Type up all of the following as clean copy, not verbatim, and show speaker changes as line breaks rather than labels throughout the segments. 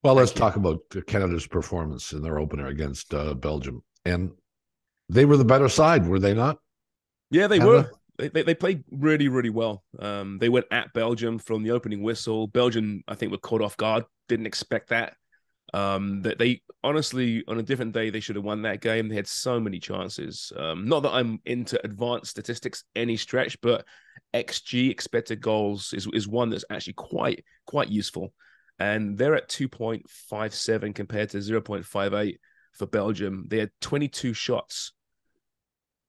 Well, let's
Thank you.
talk about Canada's performance in their opener against Belgium. And they were the better side, were they not?
Yeah, they
Canada?
were. They played really, really well. They went at Belgium from the opening whistle. Belgium, I think, were caught off guard. Didn't expect that. That they honestly, on a different day, they should have won that game. They had so many chances. Not that I'm into advanced statistics any stretch, but XG, expected goals, is one that's actually quite useful. And they're at 2.57 compared to 0.58 for Belgium. They had 22 shots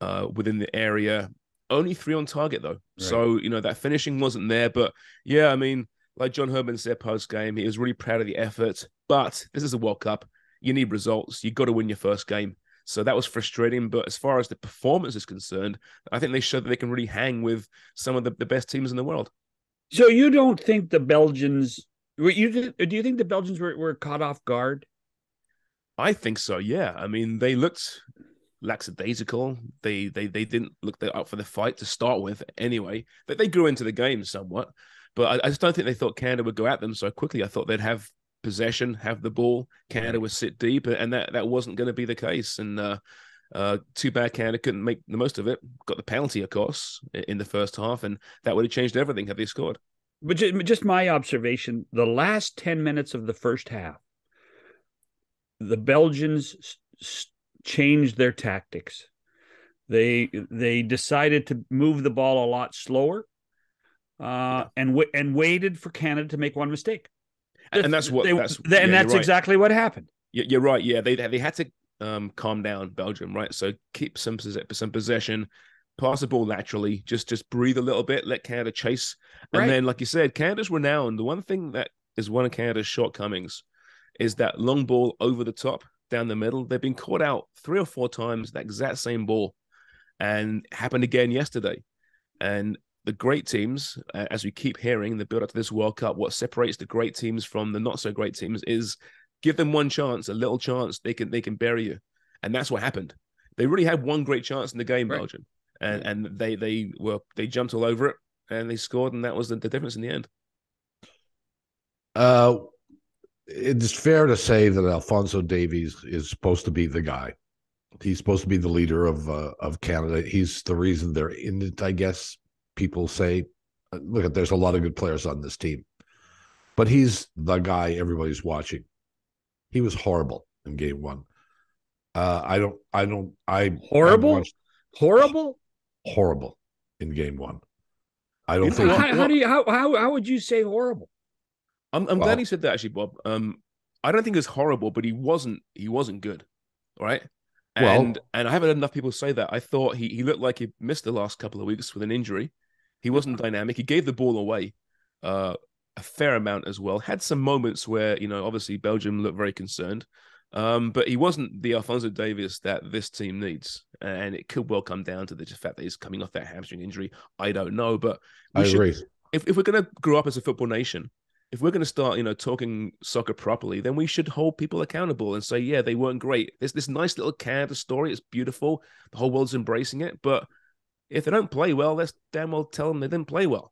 within the area. Only 3 on target though.
Right.
So, that finishing wasn't there. But yeah, I mean, like John Herman said post game, he was really proud of the effort. But this is a World Cup. You need results. You got to win your first game. So that was frustrating. But as far as the performance is concerned, I think they showed that they can really hang with some of the best teams in the world.
So you don't think the Belgians? Do you think the Belgians were caught off guard?
I think so. Yeah. I mean, they looked lackadaisical. They didn't look up for the fight to start with anyway. But they grew into the game somewhat. But I just don't think they thought Canada would go at them so quickly. I thought they'd have possession, have the ball. Canada would sit deep, and that wasn't going to be the case. And too bad Canada couldn't make the most of it. Got the penalty, of course, in the first half, and that would have changed everything had they scored.
But just my observation: the last 10 minutes of the first half, the Belgians changed their tactics. They decided to move the ball a lot slower, and waited for Canada to make one mistake.
And that's what that's
and that's
right.
exactly what happened.
You're right. Yeah, they had to calm down Belgium, right? So keep some possession, pass the ball laterally, just breathe a little bit, let Canada chase, and then, like you said, Canada's renowned. The one thing that is one of Canada's shortcomings is that long ball over the top down the middle. They've been caught out 3 or 4 times that exact same ball, and happened again yesterday. And the great teams, as we keep hearing, the build up to this World Cup, what separates the great teams from the not so great teams is give them one chance, a little chance, they can bury you, and that's what happened. They really had one great chance in the game, Belgium, and they jumped all over it and they scored, and that was the difference in the end.
It's fair to say that Alphonso Davies is supposed to be the guy. He's supposed to be the leader of Canada. He's the reason they're in it, I guess. People say, look, there's a lot of good players on this team, but he's the guy everybody's watching. He was horrible in game one.
Horrible
in game one. I don't think.
How would you say horrible?
I'm glad he said that, actually, Bob. I don't think it was horrible, but he wasn't good, right? And I haven't had enough people say that. I thought he looked like he missed the last couple of weeks with an injury. He wasn't dynamic. He gave the ball away a fair amount as well. Had some moments where, obviously Belgium looked very concerned. But he wasn't the Alphonso Davies that this team needs. And it could well come down to the fact that he's coming off that hamstring injury. I don't know. But
I agree.
If we're going to grow up as a football nation, if we're going to start, talking soccer properly, then we should hold people accountable and say, yeah, they weren't great. There's this nice little Canada story. It's beautiful. The whole world's embracing it. But if they don't play well, let's damn well tell them they didn't play well.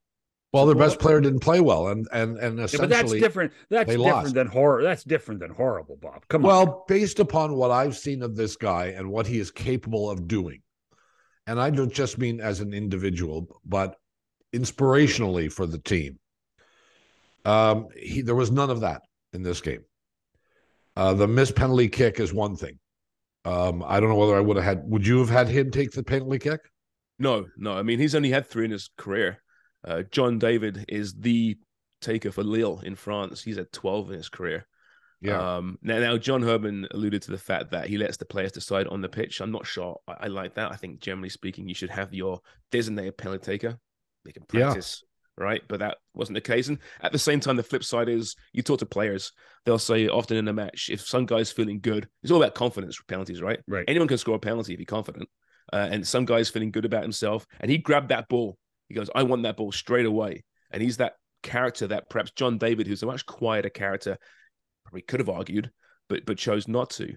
Well, their best player didn't play well, and essentially,
but that's different. That's different than horror. That's different than horrible, Bob. Come on.
Well, based upon what I've seen of this guy and what he is capable of doing, and I don't just mean as an individual, but inspirationally for the team. There was none of that in this game. The missed penalty kick is one thing. I don't know whether I would have had. Would you have had him take the penalty kick?
No. I mean, he's only had 3 in his career. John David is the taker for Lille in France. He's at 12 in his career.
Yeah.
Now John Herman alluded to the fact that he lets the players decide on the pitch. I'm not sure I like that. I think generally speaking, you should have your designated penalty taker. They can practice. Yeah. Right. But that wasn't the case. And at the same time, the flip side is you talk to players. They'll say often in a match, if some guy's feeling good, it's all about confidence with penalties, right?
Right.
Anyone can score a penalty if you're confident. And some guy's feeling good about himself. And he grabbed that ball. He goes, I want that ball straight away. And he's that character that perhaps John David, who's a much quieter character, probably could have argued, but chose not to.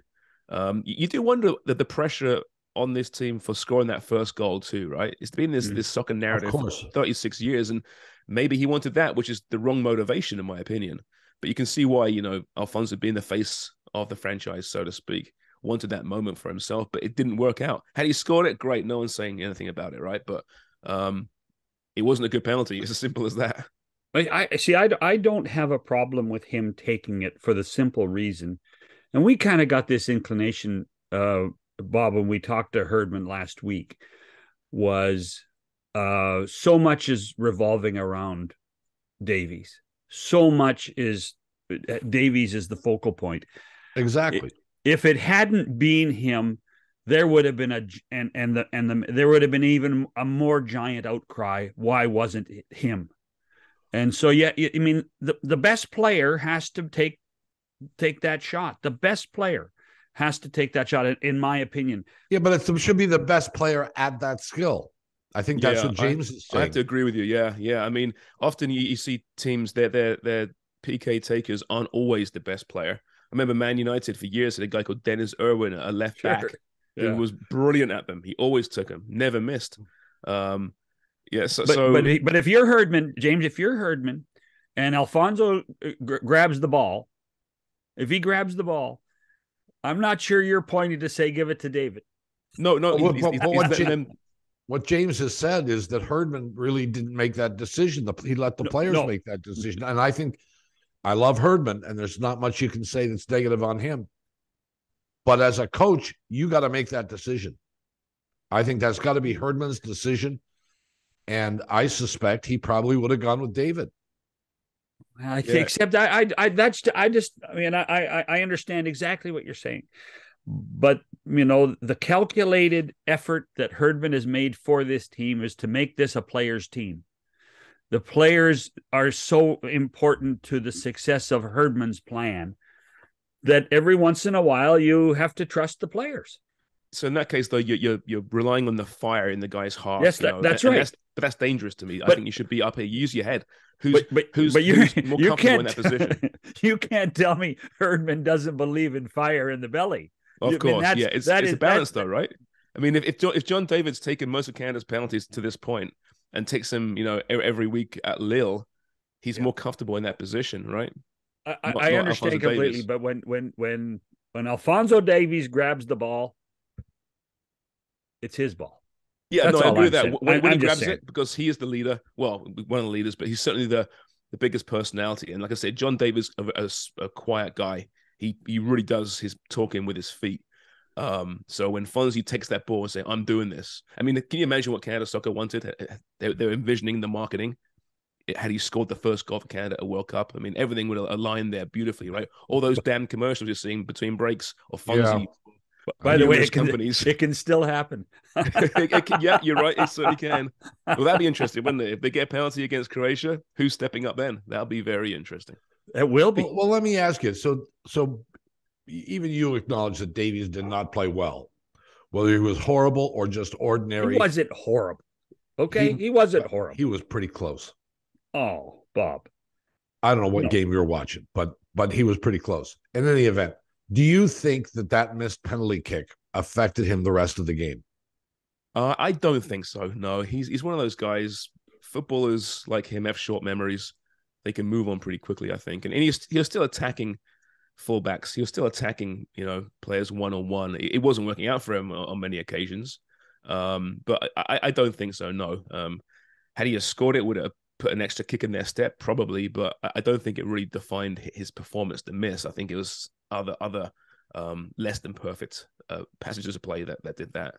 You do wonder that the pressure on this team for scoring that first goal too, right? It's been this soccer narrative for 36 years, and maybe he wanted that, which is the wrong motivation, in my opinion. But you can see why, Alphonso, being the face of the franchise, so to speak, wanted that moment for himself, but it didn't work out. Had he scored it, great. No one's saying anything about it, right? But it wasn't a good penalty. It's as simple as that.
I don't have a problem with him taking it for the simple reason, and we kind of got this inclination, Bob, when we talked to Herdman last week, was so much is revolving around Davies. So much is Davies is the focal point.
Exactly.
If it hadn't been him, there would have been there would have been even a more giant outcry. Why wasn't it him? And so, yeah, I mean, the best player has to take that shot. The best player has to take that shot, in my opinion.
Yeah, but it should be the best player at that skill. I think that's what James is saying.
I have to agree with you. Yeah. I mean, often you see teams, their PK takers aren't always the best player. I remember Man United for years had a guy called Dennis Irwin, a left back, who was brilliant at them. He always took them, never missed.
But if you're Herdman, James, and Alphonso grabs the ball, if he grabs the ball, I'm not sure you're pointing to say give it to David.
No.
What James has said is that Herdman really didn't make that decision. He let the players make that decision. And I think I love Herdman, and there's not much you can say that's negative on him. But as a coach, you got to make that decision. I think that's got to be Herdman's decision. And I suspect he probably would have gone with David.
Except I understand exactly what you're saying. But, the calculated effort that Herdman has made for this team is to make this a players' team. The players are so important to the success of Herdman's plan that every once in a while you have to trust the players.
So in that case, though, you're relying on the fire in the guy's heart.
Yes, that's right.
But that's dangerous to me. I think you should be up here. Use your head. Who's more comfortable in that position?
You can't tell me Herdman doesn't believe in fire in the belly.
Of course, yeah. It's a balance, though, right? I mean, if John David's taken most of Canada's penalties to this point and takes them, every week at Lille, he's more comfortable in that position, right?
I understand completely, but when Alphonso Davies grabs the ball, it's his ball.
Yeah, I agree with that. When he grabs it, because he is the leader, well, one of the leaders, but he's certainly the biggest personality. And like I said, John Davies is a quiet guy. He really does his talking with his feet. So when Fonzie takes that ball and say, I'm doing this. I mean, can you imagine what Canada Soccer wanted? They're envisioning the marketing. Had he scored the first goal for Canada at World Cup, I mean, everything would align there beautifully, right? All those damn commercials you're seeing between breaks or Fonzie.
Yeah. By the way, it can still happen.
Yeah, you're right. It certainly can. Well, that'd be interesting, wouldn't it? If they get a penalty against Croatia, who's stepping up then? That'll be very interesting.
It will be.
Well, let me ask you. So even you acknowledge that Davies did not play well, whether he was horrible or just ordinary.
He wasn't horrible. Okay, he wasn't horrible.
He was pretty close.
Oh, Bob.
I don't know what game you were watching, but he was pretty close. In any event, do you think that missed penalty kick affected him the rest of the game?
I don't think so. No, he's one of those guys. Footballers like him have short memories. They can move on pretty quickly, I think. And he's still attacking fullbacks. He was still attacking, players one-on-one. It wasn't working out for him on many occasions. But I don't think so, no. Had he scored it, would it have put an extra kick in their step? Probably, but I don't think it really defined his performance, the miss. I think it was other less than perfect passages of play that did that.